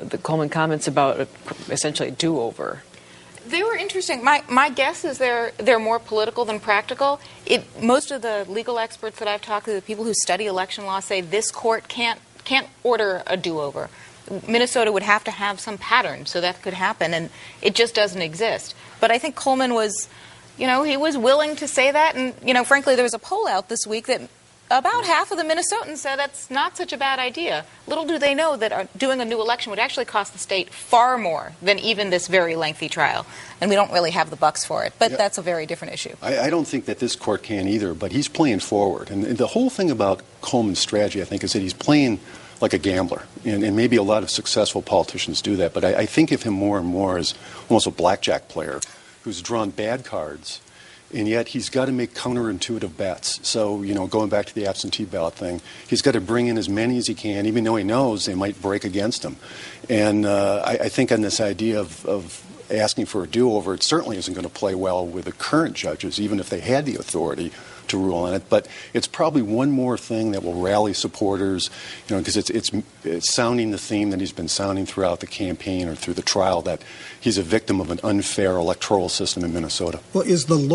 the Coleman comments about essentially a do-over? They were interesting. My guess is they're more political than practical. Most of the legal experts that I've talked to, the people who study election law, say this court can't order a do-over. Minnesota would have to have some pattern so that could happen, and it just doesn't exist. But I think Coleman was, he was willing to say that, and, frankly, there was a poll out this week that about half of the Minnesotans said that's not such a bad idea. Little do they know that doing a new election would actually cost the state far more than even this very lengthy trial. And we don't really have the bucks for it. But that's a very different issue. I don't think that this court can either, but he's playing forward. And the whole thing about Coleman's strategy, I think, is that he's playing like a gambler. And maybe a lot of successful politicians do that. But I think of him more and more as almost a blackjack player who's drawn bad cards. And yet he's got to make counterintuitive bets. So, going back to the absentee ballot thing, he's got to bring in as many as he can, even though he knows they might break against him. And I think on this idea of asking for a do-over, it certainly isn't going to play well with the current judges, even if they had the authority to rule on it. But it's probably one more thing that will rally supporters, because it's sounding the theme that he's been sounding throughout the campaign or through the trial, that he's a victim of an unfair electoral system in Minnesota. Well, is the